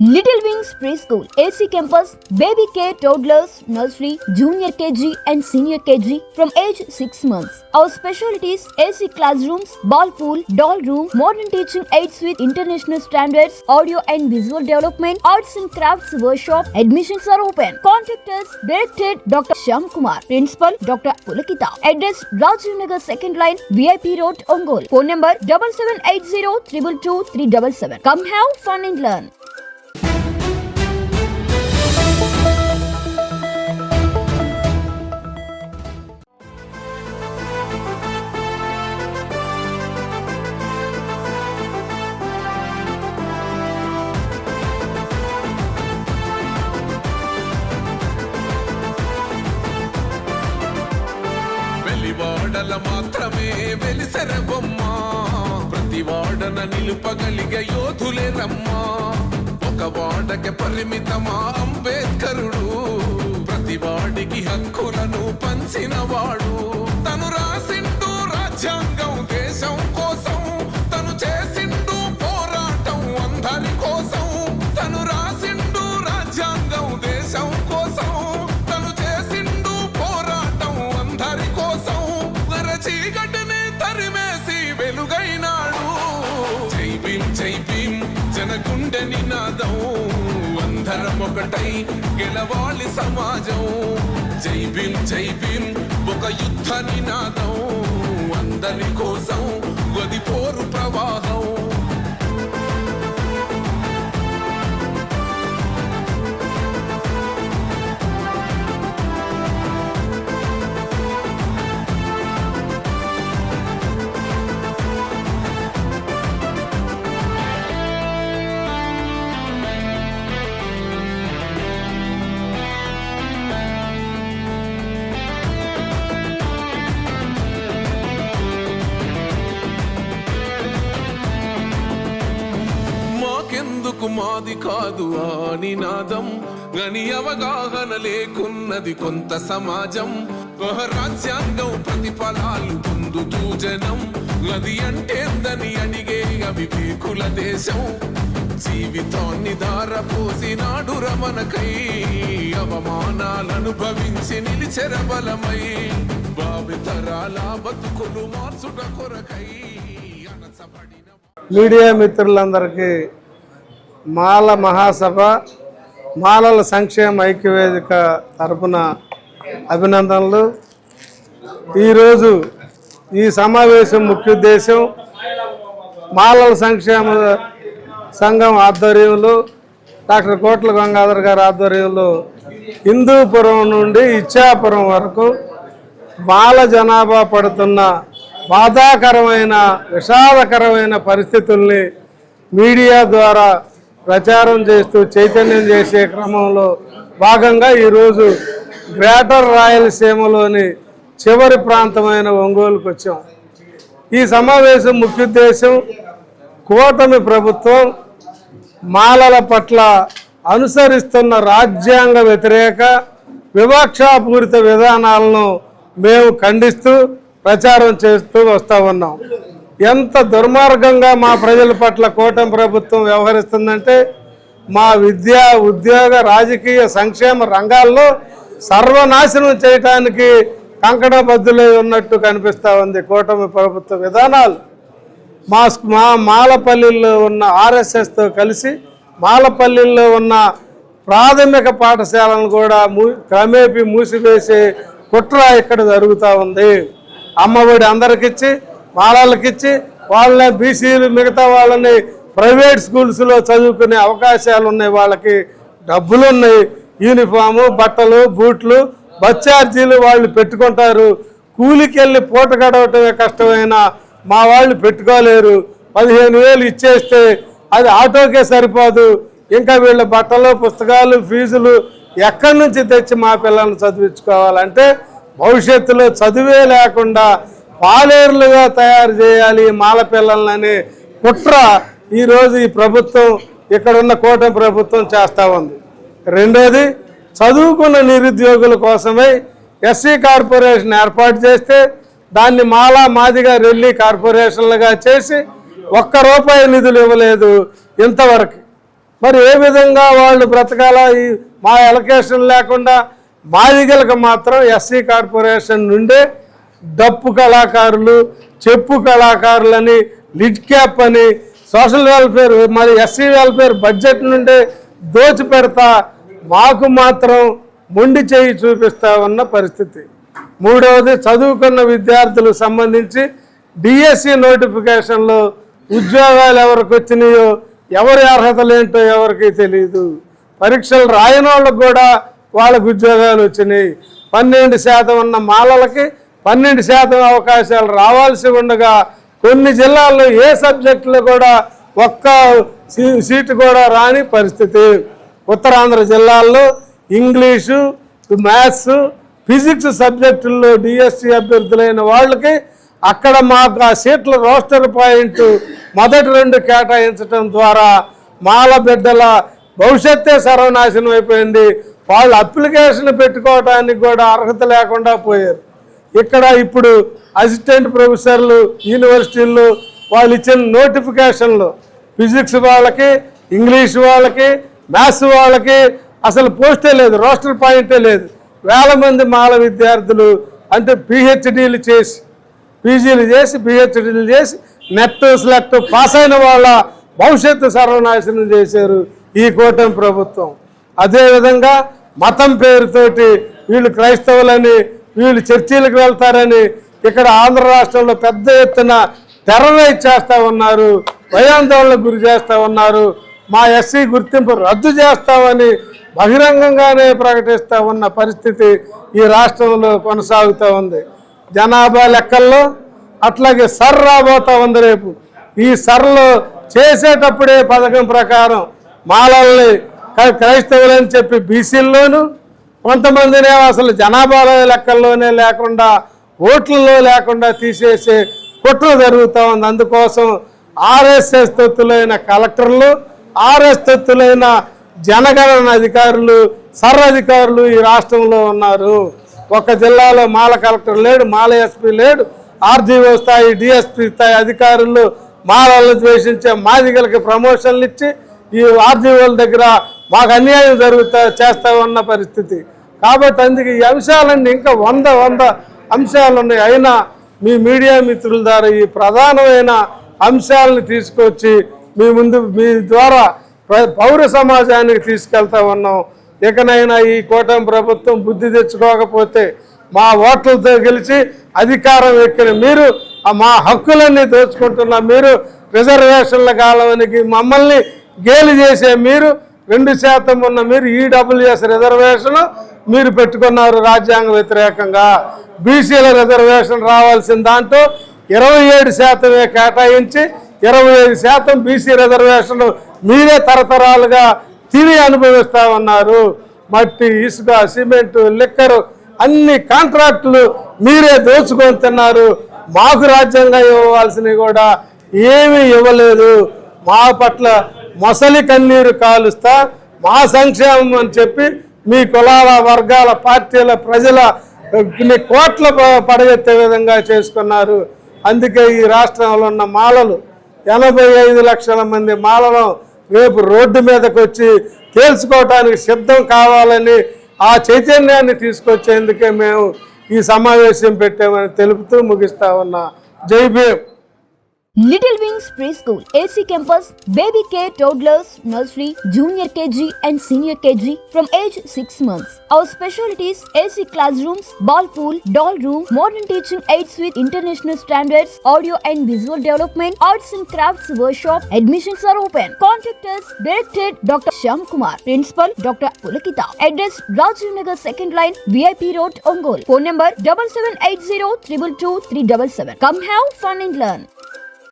Little Wings Preschool, AC Campus, Baby Care, Toddlers, Nursery, Junior KG and Senior KG from age 6 months. Our specialties: AC classrooms, ball pool, doll room, modern teaching aids with international standards, audio and visual development, arts and crafts workshop. Admissions are open. Contact us. Directed Dr. Shyam Kumar. Principal Dr. Pulakita. Address: Rajiv Nagar 2nd line, VIP Road, Ongole. Phone number 7780 222 377. Come have fun and learn. వాడల మాత్రమే వెలిసెర బొమ్మ, ప్రతి వాడన నిలుపగలిగే యోధులే రమ్మా. ఒక వాడకి పరిమితమా అంబేద్కరుడు, ప్రతి వాడికి హక్కులను పంచిన వాడు. తను రాసిండు రాజ్యాంగం దేశం కోసం, తను చేసిండు పోరాటం అందరి కోసం. తను రాసిండు రాజ్యాంగం దేశం కోసం, తను చేసిండు పోరాటం అందరి కోసం. చీకటిని తరిమేసి వెలుగైనాడు. జై భీమ్ జై భీమ్ జనగుండె నినాదం, అందరం ఒకటై గెలవాలి సమాజం. జై భీమ్ జై భీమ్ ఒక యుద్ధ నినాదం, అందరి కోసం గది పోరు ప్రవాహం. మాది కాదు ఆ నినాదం, గని అవగాహన లేకున్నది కొంత సమాజం. రాజ్యాంగం ప్రతిఫలాలు పొందుతూ జనం, అది అంటేందని అడిగే అవివేకుల దేశం. జీవితాన్ని ధారపోసినాడు రమణకై, అవమానాలను భవించి నిలిచెర బలమై. భావితరాల బతుకులు మార్చుట కొరకై అనసబడిన మీడియా మిత్రులందరికీ మాల మహాసభ మాలల సంక్షేమ ఐక్యవేదిక తరపున అభినందనలు. ఈరోజు ఈ సమావేశం ముఖ్యోద్దేశం మాలల సంక్షేమ సంఘం ఆధ్వర్యంలో డాక్టర్ కోట్ల గంగాధర్ గారి ఆధ్వర్యంలో హిందూపురం నుండి ఇచ్చాపురం వరకు మాల జనాభా పడుతున్న బాధాకరమైన విషాదకరమైన పరిస్థితుల్ని మీడియా ద్వారా ప్రచారం చేస్తూ చైతన్యం చేసే క్రమంలో భాగంగా ఈరోజు గ్రేటర్ రాయలసీమలోని చివరి ప్రాంతమైన ఒంగోలుకు వచ్చాం. ఈ సమావేశం ముఖ్యోద్దేశం కూటమి ప్రభుత్వం మాలల పట్ల అనుసరిస్తున్న రాజ్యాంగ వ్యతిరేక వివక్షాపూరిత విధానాలను మేము ఖండిస్తూ ప్రచారం చేస్తూ వస్తూ ఉన్నాం. ఎంత దుర్మార్గంగా మా ప్రజల పట్ల కూటమి ప్రభుత్వం వ్యవహరిస్తుందంటే మా విద్యా ఉద్యోగ రాజకీయ సంక్షేమ రంగాల్లో సర్వనాశనం చేయటానికి కంకణబద్దులై ఉన్నట్టు కనిపిస్తూ ఉంది కూటమి ప్రభుత్వ విధానాలు. మా మాలపల్లిలో ఉన్న ఆర్ఎస్ఎస్తో కలిసి మాలపల్లిలో ఉన్న ప్రాథమిక పాఠశాలను కూడా క్రమేపీ మూసివేసే కుట్ర ఇక్కడ జరుగుతూ ఉంది. అమ్మఒడి అందరికిచ్చి మాలలకిచ్చి వాళ్ళని బీసీలు మిగతా వాళ్ళని ప్రైవేట్ స్కూల్స్లో చదువుకునే అవకాశాలు ఉన్నాయి, వాళ్ళకి డబ్బులు ఉన్నాయి, యూనిఫాము బట్టలు బూట్లు బస్ ఛార్జీలు వాళ్ళు పెట్టుకుంటారు. కూలికి వెళ్ళి పూట గడవటమే కష్టమైన మా వాళ్ళు పెట్టుకోలేరు. 15,000 ఇచ్చేస్తే అది ఆటోకే సరిపోదు. ఇంకా వీళ్ళ బట్టలు పుస్తకాలు ఫీజులు ఎక్కడి నుంచి తెచ్చి మా పిల్లల్ని చదివించుకోవాలంటే భవిష్యత్తులో చదువే లేకుండా పాలేరులుగా తయారు చేయాలి మాల పిల్లలని కుట్ర ఈరోజు ఈ ప్రభుత్వం ఇక్కడున్న కూటమి ప్రభుత్వం చేస్తూ ఉంది. రెండోది, చదువుకున్న నిరుద్యోగుల కోసమై ఎస్సీ కార్పొరేషన్ ఏర్పాటు చేస్తే దాన్ని మాలా మాదిగా రెల్లి కార్పొరేషన్లుగా చేసి ₹1 నిధులు ఇవ్వలేదు ఇంతవరకు. మరి ఏ విధంగా వాళ్ళు బ్రతకాలా? ఈ మా ఎలకేషన్ లేకుండా మాదిగలకు మాత్రం ఎస్సీ కార్పొరేషన్ నుండే డప్పు కళాకారులు, చెప్పు కళాకారులని, లిడ్ క్యాప్ అని, సోషల్ వెల్ఫేర్ మరి ఎస్సీ వెల్ఫేర్ బడ్జెట్ నుండే దోచి పెడతా మాకు మాత్రం మొండి చేయి చూపిస్తా ఉన్న పరిస్థితి. మూడవది, చదువుకున్న విద్యార్థులకు సంబంధించి డిఎస్సి నోటిఫికేషన్లో ఉద్యోగాలు ఎవరికి వచ్చినాయో, ఎవరి అర్హతలు ఏంటో ఎవరికి తెలియదు. పరీక్షలు రాయని వాళ్ళకు కూడా వాళ్ళకు ఉద్యోగాలు వచ్చినాయి. 12% ఉన్న మాలలకి 12% అవకాశాలు రావాల్సి ఉండగా కొన్ని జిల్లాల్లో ఏ సబ్జెక్టులో కూడా ఒక్క సీటు కూడా రాని పరిస్థితి. ఉత్తరాంధ్ర జిల్లాల్లో ఇంగ్లీషు, మ్యాథ్స్, ఫిజిక్స్ సబ్జెక్టుల్లో డిఎస్సి అభ్యర్థులైన వాళ్ళకి అక్కడ మాకు ఆ సీట్ల రోస్టర్ పాయింట్ మొదటి 2 కేటాయించడం ద్వారా మాల బిడ్డల భవిష్యత్తే సర్వనాశనం అయిపోయింది. వాళ్ళు అప్లికేషన్ పెట్టుకోవడానికి కూడా అర్హత లేకుండా పోయారు. ఇక్కడ ఇప్పుడు అసిస్టెంట్ ప్రొఫెసర్లు యూనివర్సిటీల్లో వాళ్ళు ఇచ్చిన నోటిఫికేషన్లు ఫిజిక్స్ వాళ్ళకి, ఇంగ్లీష్ వాళ్ళకి, మ్యాథ్స్ వాళ్ళకి అసలు పోస్టే లేదు, రోస్టర్ పాయింటే లేదు. వేల మంది మాల విద్యార్థులు అంటే పిహెచ్డీలు చేసి, పీజీలు చేసి, పిహెచ్డీలు చేసి నెట్ స్లెట్ పాస్ అయిన వాళ్ళ భవిష్యత్తు సర్వనాశనం చేశారు ఈ కూటమి ప్రభుత్వం. అదేవిధంగా మతం పేరుతోటి వీళ్ళు క్రైస్తవులని, వీళ్ళు చర్చీలకు వెళ్తారని ఇక్కడ ఆంధ్ర రాష్ట్రంలో పెద్ద ఎత్తున టెర్రరైజ్ చేస్తూ ఉన్నారు, భయాందోళనకు గురి చేస్తూ ఉన్నారు. మా ఎస్సీ గుర్తింపు రద్దు చేస్తామని బహిరంగంగానే ప్రకటిస్తూ ఉన్న పరిస్థితి ఈ రాష్ట్రంలో కొనసాగుతూ ఉంది. జనాభా లెక్కల్లో అట్లాగే సర్ రాబోతూ ఉంది రేపు. ఈ సర్లో చేసేటప్పుడే పథకం ప్రకారం మాలల్ని క్రైస్తవులని చెప్పి బీసీల్లోనూ, కొంతమందినే అసలు జనాభా లెక్కల్లోనే లేకుండా, ఓట్లలో లేకుండా తీసేసే కుట్ర జరుగుతూ ఉంది. అందుకోసం ఆర్ఎస్ఎస్ తొత్తులైన కలెక్టర్లు, ఆర్ఎస్ తొత్తులైన జనగణన అధికారులు, సర్ అధికారులు ఈ రాష్ట్రంలో ఉన్నారు. ఒక జిల్లాలో మాల కలెక్టర్ లేడు, మాల ఎస్పీ లేడు, ఆర్డీఓ స్థాయి, డిఎస్పీ స్థాయి అధికారులు మాలలను ద్వేషించే మాదిగలకి ప్రమోషన్లు ఇచ్చి ఈ ఆర్డీఓల దగ్గర మాకు అన్యాయం చేస్తూ ఉన్న పరిస్థితి. కాబట్టి అందుకే ఈ అంశాలన్నీ ఇంకా 100 అంశాలు ఉన్నాయి. అయినా మీ మీడియా మిత్రుల ద్వారా ఈ ప్రధానమైన అంశాలను తీసుకొచ్చి మీ ద్వారా పౌర సమాజానికి తీసుకెళ్తా ఉన్నాం. ఇకనైనా ఈ కూటమి ప్రభుత్వం బుద్ధి తెచ్చుకోకపోతే మా ఓట్లతో గెలిచి అధికారం ఎక్కిన మీరు, మా హక్కులన్నీ దోచుకుంటున్న మీరు, రిజర్వేషన్ల కాలానికి మమ్మల్ని గేలి చేసే మీరు, 2% ఉన్న మీరు ఈడబ్ల్యూఎస్ రిజర్వేషన్ మీరు పెట్టుకున్నారు రాజ్యాంగ వ్యతిరేకంగా. బీసీల రిజర్వేషన్ రావాల్సిన దాంట్లో 27% కేటాయించి 25% బీసీ రిజర్వేషన్ మీరే తరతరాలుగా తిని అనుభవిస్తూ ఉన్నారు. మట్టి, ఇసుక, సిమెంటు, లిక్కరు అన్ని కాంట్రాక్టులు మీరే దోచుకొని తిన్నారు. మాకు రాజ్యాంగం ఇవ్వవలసినవి కూడా ఏమీ ఇవ్వలేదు. మా పట్ల మొసలి కన్నీరు కాలుస్తా మా సంక్షేమం అని చెప్పి మీ కులాల, వర్గాల, పార్టీల, ప్రజల కోట్ల పడగెత్తే విధంగా చేసుకున్నారు. అందుకే ఈ రాష్ట్రంలో ఉన్న మాలలు 85 లక్షల మంది మాలలు రేపు రోడ్డు మీదకి వచ్చి తేల్చుకోవటానికి సిద్ధం కావాలని ఆ చైతన్యాన్ని తీసుకొచ్చేందుకే మేము ఈ సమావేశం పెట్టామని తెలుపుతూ ముగిస్తా ఉన్నా. జై Bhim. Little Wings Preschool, AC Campus, Baby Care, Toddlers, Nursery, Junior KG and Senior KG from age 6 months. Our specialties: AC classrooms, ball pool, doll room, modern teaching aids with international standards, audio and visual development, arts and crafts workshop. Admissions are open. Contact us. Directed Dr. Shyam Kumar. Principal Dr. Pulakita. Address: Rajiv Nagar 2nd line, VIP Road, Ongole. Phone number 7780 222 377. Come have fun and learn.